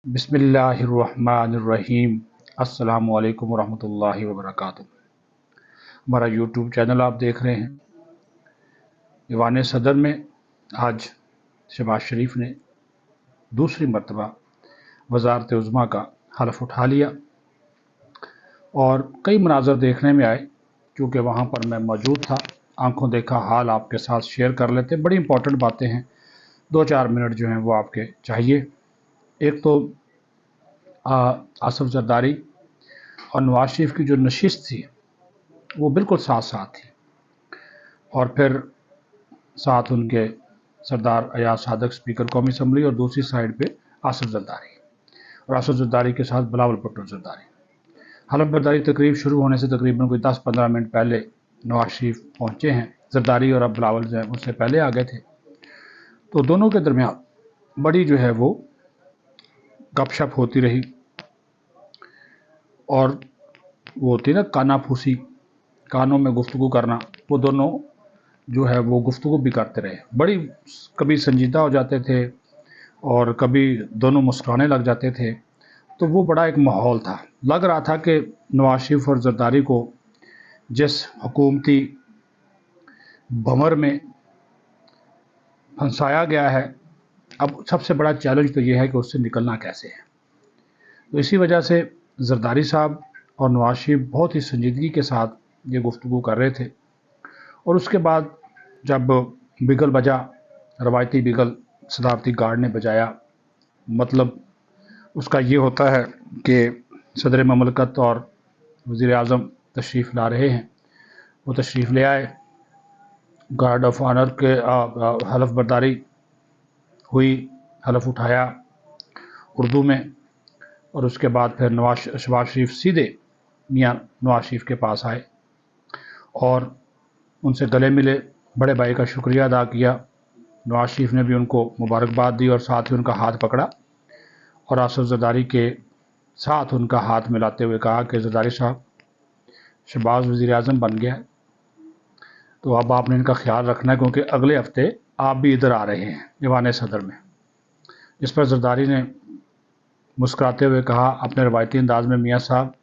बिस्मिल्लाहिर्रहमानिर्रहीम। अस्सलामु अलैकुम वरहमतुल्लाहि वबरकातुहू। हमारा यूट्यूब चैनल आप देख रहे हैं। ईवान सदर में आज शहबाज शरीफ ने दूसरी मरतबा वज़ारत उज़्मा का हलफ उठा लिया और कई मनाज़र देखने में आए। क्योंकि वहाँ पर मैं मौजूद था, आंखों देखा हाल आपके साथ शेयर कर लेते। बड़ी इंपॉर्टेंट बातें हैं, 2-4 मिनट जो हैं वो आपके चाहिए। एक तो आसिफ जरदारी और नवाज शरीफ की जो नशिस्त थी वो बिल्कुल साथ साथ थी, और फिर साथ उनके सरदार अयाज सादक स्पीकर कौमी असम्बली, और दूसरी साइड पे आसिफ जरदारी, और आसिफ जरदारी के साथ बिलावल भुट्टो जरदारी। हलफ बर्दारी तकरीब शुरू होने से तकरीबन कोई 10-15 मिनट पहले नवाज शरीफ पहुँचे हैं। जरदारी और अब बिलावल जो है उससे पहले आ गए थे। तो दोनों के दरमियान बड़ी जो है वो गपशप होती रही, और वो होती ना काना फूसी, कानों में गुफ्तगू करना। वो दोनों जो है वो गुफ्तगू भी करते रहे। बड़ी कभी संजीदा हो जाते थे और कभी दोनों मुस्कुराने लग जाते थे। तो वो बड़ा एक माहौल था। लग रहा था कि नवाज शरीफ और जरदारी को जिस हुकूमती भंवर में फंसाया गया है, अब सबसे बड़ा चैलेंज तो ये है कि उससे निकलना कैसे है। तो इसी वजह से जरदारी साहब और नवाज शरीफ बहुत ही संजीदगी के साथ ये गुफ्तगू कर रहे थे। और उसके बाद जब बिगल बजा, रवायती बिगल सदारती गार्ड ने बजाया, मतलब उसका ये होता है कि सदर ममलकत और वज़ीर आज़म तशरीफ़ ला रहे हैं। वो तशरीफ़ ले आए, गार्ड ऑफ ऑनर के हलफ बर्दारी हुई, हलफ उठाया उर्दू में, और उसके बाद फिर शहबाज शरीफ सीधे मियाँ नवाज शरीफ के पास आए और उनसे गले मिले, बड़े भाई का शुक्रिया अदा किया। नवाज शरीफ ने भी उनको मुबारकबाद दी और साथ ही उनका हाथ पकड़ा और आसिफ जरदारी के साथ उनका हाथ मिलाते हुए कहा कि जरदारी साहब, शहबाज वज़ीर आज़म बन गया है, तो अब आपने इनका ख्याल रखना है, क्योंकि अगले हफ्ते आप भी इधर आ रहे हैं ईवान सदर में। इस पर जरदारी ने मुस्कुराते हुए कहा अपने रवायती अंदाज में, मियाँ साहब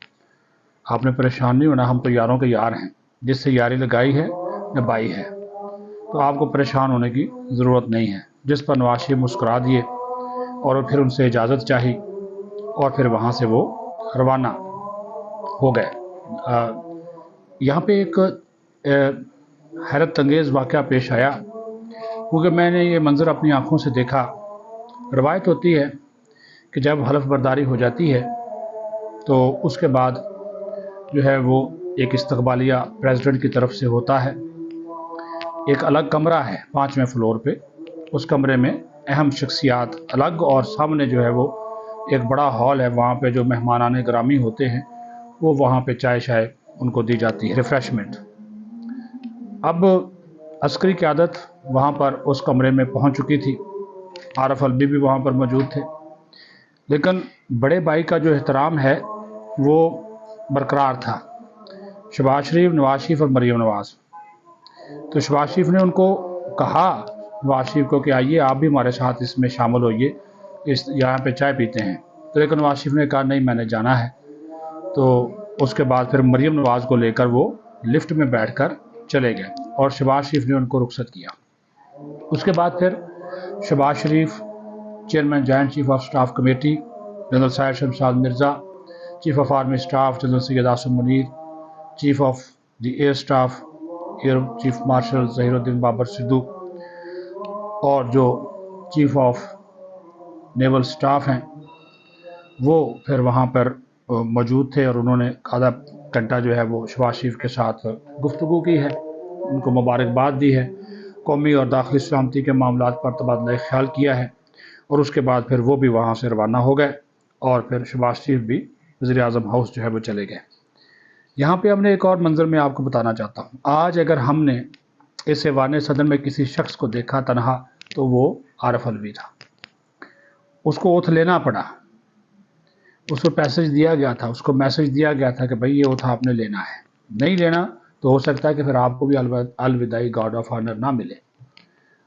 आपने परेशान नहीं होना, हम तो यारों के यार हैं, जिससे यारी लगाई है निभाई है, तो आपको परेशान होने की ज़रूरत नहीं है। जिस पर नवाज शरीफ मुस्कुरा दिए और फिर उनसे इजाज़त चाही और फिर वहाँ से वो रवाना हो गए। यहाँ पे एक हैरत अंगेज़ वाक़या पेश आया, क्योंकि मैंने ये मंज़र अपनी आँखों से देखा। रवायत होती है कि जब हलफ बर्दारी हो जाती है तो उसके बाद जो है वो एक इस्तकबालिया प्रेसिडेंट की तरफ से होता है। एक अलग कमरा है 5वें फ्लोर पे, उस कमरे में अहम शख्सियात अलग, और सामने जो है वो एक बड़ा हॉल है। वहाँ पे जो मेहमानाने ग्रामी होते हैं वो वहाँ पे चाय शाय उनको दी जाती है, रिफ़्रेशमेंट। अब अस्करी क़यादत वहाँ पर उस कमरे में पहुँच चुकी थी, आरफ अलवी भी वहाँ पर मौजूद थे, लेकिन बड़े भाई का जो एहतराम है वो बरकरार था। शहबाज शरीफ, नवाज शरीफ और मरीम नवाज़। तो शहबाज शरीफ ने उनको कहा, नवाज शरीफ को, कि आइए आप भी हमारे साथ इसमें शामिल होइए, इस यहाँ पे चाय पीते हैं। तो लेकिन नवाज शरीफ ने कहा नहीं, मैंने जाना है। तो उसके बाद फिर मरीम नवाज़ को लेकर वो लिफ्ट में बैठकर चले गए और शहबाज शरीफ ने उनको रुखसत किया। उसके बाद फिर Shahbaz Sharif, chairman joint chief of staff committee general Sahir Shamshad Mirza, chief of army staff general Syed Asim Munir, chief of the air staff air chief marshal Zaheeruddin Babar Sidhu, और जो चीफ ऑफ नेवल स्टाफ हैं वो फिर वहाँ पर मौजूद थे, और उन्होंने आधा घंटा जो है वो शहबाज शरीफ के साथ गुफ्तगू की है, उनको मुबारकबाद दी है, कौमी और दाखिली सलामती के मामलात पर तबादला ख्याल किया है, और उसके बाद फिर वो भी वहाँ से रवाना हो गए और फिर शहबाज शरीफ भी वज़ीर आज़म हाउस जो है वो चले गए। यहाँ पे हमने एक और मंज़र में आपको बताना चाहता हूँ। आज अगर हमने इस ईवान सदर में किसी शख्स को देखा तनहा, तो वो आरफ अलवी था। उसको ओथ लेना पड़ा, उसको मैसेज दिया गया था, कि भाई ये ओथ आपने लेना है, नहीं लेना तो हो सकता है कि फिर आपको भी अलविदाई गार्ड ऑफ ऑनर ना मिले,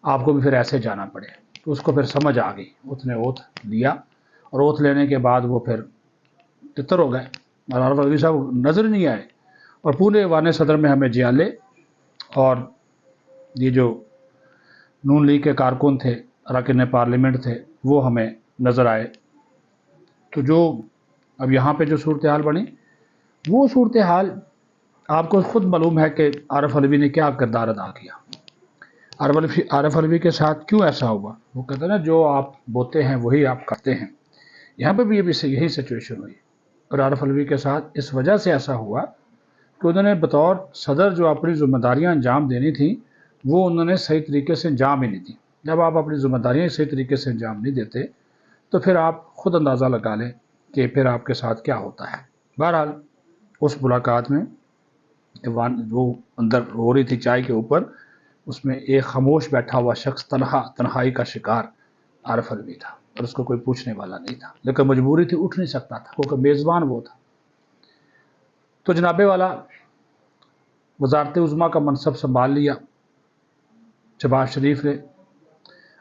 आपको भी फिर ऐसे जाना पड़े। तो उसको फिर समझ आ गई, उसने ओथ लिया اور اوتھ لینے کے بعد وہ پھر تتر ہو گئے اور عارف الوی صاحب نظر نہیں آئے، اور پورے ایوان صدر میں ہمیں جیالے اور یہ جو نون لیگ کے کارکن تھے، اراکین پارلیمنٹ تھے، وہ ہمیں نظر آئے۔ تو جو اب یہاں پہ جو صورتحال بنی، وہ صورتحال آپ کو خود معلوم ہے کہ عارف الوی نے کیا کردار ادا کیا۔ عارف الوی کے ساتھ کیوں ایسا ہوا؟ وہ کہتے ہیں نا، جو آپ بوتے ہیں وہی آپ کرتے ہیں۔ یہاں پہ بھی یہی سچویشن ہوئی، اور عارف الوی کے ساتھ اس وجہ سے ایسا ہوا کہ انہوں نے بطور صدر جو اپنی ذمہ داریاں انجام دینی تھیں، وہ انہوں نے صحیح طریقے سے انجام ہی نہیں دی۔ جب آپ اپنی ذمہ داریاں صحیح طریقے سے انجام نہیں دیتے تو پھر آپ خود اندازہ لگا لیں کہ پھر آپ کے ساتھ کیا ہوتا ہے۔ بہرحال اس ملاقات میں وہ اندر ہو رہی تھی چائے کے اوپر، اس میں ایک خاموش بیٹھا ہوا شخص، تنہائی کا شکار عارف الوی تھا، اور اس کو کوئی پوچھنے والا نہیں تھا، لیکن مجبوری تھی، اٹھ نہیں سکتا تھا کیونکہ میزبان وہ تھا۔ تو جناب والا وزارت عظمیٰ کا منصب سنبھال لیا شہباز شریف نے۔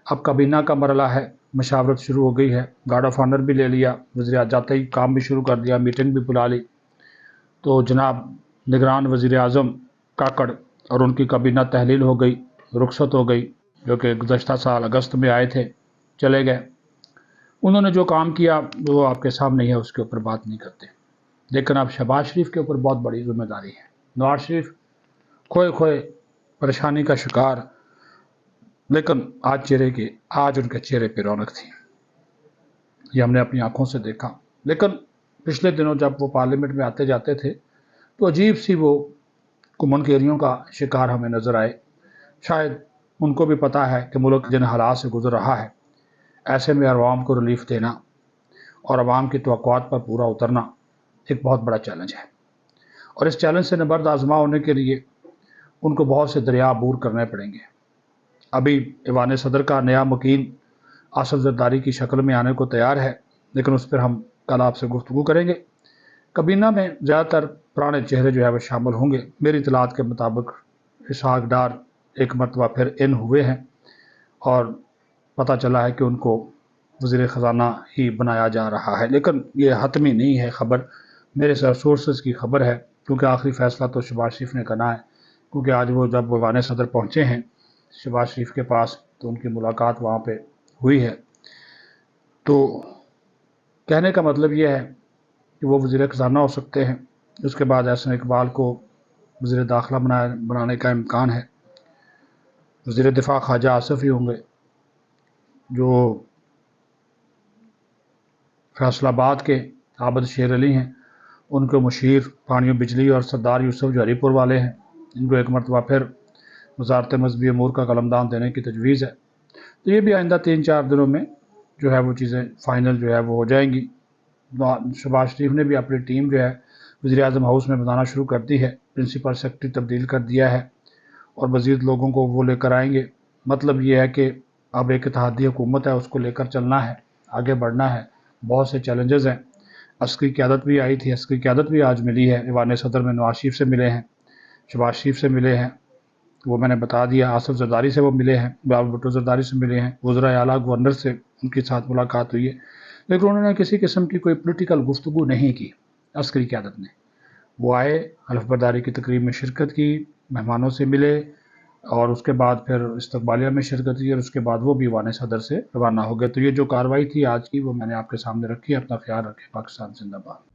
اب کابینہ کا مرحلہ ہے، مشاورت شروع ہو گئی ہے، گارڈ آف آنر بھی لے لیا، وزیر جاتے ہی کام بھی شروع کر دیا، میٹنگ بھی بلا لی۔ تو جناب نگران وزیر اعظم کاکڑ اور ان کی کابینہ تحلیل ہو گئی، رخصت ہو گئی، جو کہ گزشتہ سال اگست میں آئے تھے، چلے گئے۔ انہوں نے جو کام کیا وہ آپ کے سامنے ہی ہے، اس کے اوپر بات نہیں کرتے۔ لیکن اب شہباز شریف کے اوپر بہت بڑی ذمہ داری ہے۔ نواز شریف کھوئے پریشانی کا شکار، لیکن آج ان کے چہرے پہ رونق تھی، یہ ہم نے اپنی آنکھوں سے دیکھا۔ لیکن پچھلے دنوں جب وہ پارلیمنٹ میں آتے جاتے تھے تو عجیب سی وہ کمن کیریوں کا شکار ہمیں نظر آئے۔ شاید ان کو بھی پتہ ہے کہ ملک جن حالات سے گزر رہا ہے، ایسے میں عوام کو ریلیف دینا اور عوام کی توقعات پر پورا اترنا ایک بہت بڑا چیلنج ہے، اور اس چیلنج سے نبرد آزما ہونے کے لیے ان کو بہت سے دریا عبور کرنے پڑیں گے۔ ابھی ایوان صدر کا نیا مکین آصف زرداری کی شکل میں آنے کو تیار ہے، لیکن اس پر ہم کل آپ سے گفتگو کریں گے۔ کابینہ میں زیادہ تر پرانے چہرے جو ہے وہ شامل ہوں گے۔ میری اطلاعات کے مطابق اسحاق ڈار ایک مرتبہ پھر ان ہوئے ہیں، اور پتہ چلا ہے کہ ان کو وزیر خزانہ ہی بنایا جا رہا ہے، لیکن یہ حتمی نہیں ہے خبر، میرے سورسز کی خبر ہے، کیونکہ آخری فیصلہ تو شہباز شریف نے کرنا ہے۔ کیونکہ آج وہ جب ایوان صدر پہنچے ہیں شہباز شریف کے پاس تو ان کی ملاقات وہاں پہ ہوئی ہے۔ تو کہنے کا مطلب یہ ہے کہ وہ وزیر خزانہ ہو سکتے ہیں، اس کے بعد احسن اقبال کو وزیر داخلہ بنانے کا امکان ہے۔ وزیر دفاع خواجہ آصف ہی ہوں گے۔ جو فیصل آباد کے عابد شیر علی ہیں، ان کے مشیر پانیوں بجلی اور سردار یوسف جو ہری پور والے ہیں، ان کو ایک مرتبہ پھر وزارت مذہبی امور کا قلمدان دینے کی تجویز ہے۔ تو یہ بھی آئندہ 3-4 دنوں میں جو ہے وہ چیزیں فائنل جو ہے وہ ہو جائیں گی۔ شہباز شریف نے بھی اپنی ٹیم جو ہے وزیر اعظم ہاؤس میں بنانا شروع کر دی ہے، پرنسپل سیکرٹری تبدیل کر دیا ہے، اور مزید لوگوں کو وہ لے کر آئیں گے۔ مطلب یہ ہے کہ اب ایک اتحادی حکومت ہے، اس کو لے کر چلنا ہے، آگے بڑھنا ہے۔ بہت سے چیلنجز ہیں، عسکری قیادت بھی آئی تھی، عسکری قیادت بھی آج ملی ہے۔ ایوان صدر میں نواز شریف سے ملے ہیں، شہباز شریف سے ملے ہیں، وہ میں نے بتا دیا، آصف زرداری سے وہ ملے ہیں، بلاول بھٹو زرداری سے ملے ہیں، وزرائے اعلیٰ گورنر سے ان کے ساتھ ملاقات ہوئی ہے، لیکن انہوں نے کسی قسم کی کوئی پولیٹیکل گفتگو نہیں کی۔ عسکری قیادت نے وہ آئے، حلف برداری کی تقریب میں شرکت کی، مہمانوں سے ملے، اور اس کے بعد پھر استقبالیہ میں شرکت کی، اور اس کے بعد وہ بھی ایوان صدر سے روانہ ہو گئے۔ تو یہ جو کارروائی تھی آج کی، وہ میں نے آپ کے سامنے رکھی ہے۔ اپنا خیال رکھیں۔ پاکستان زندہ باد۔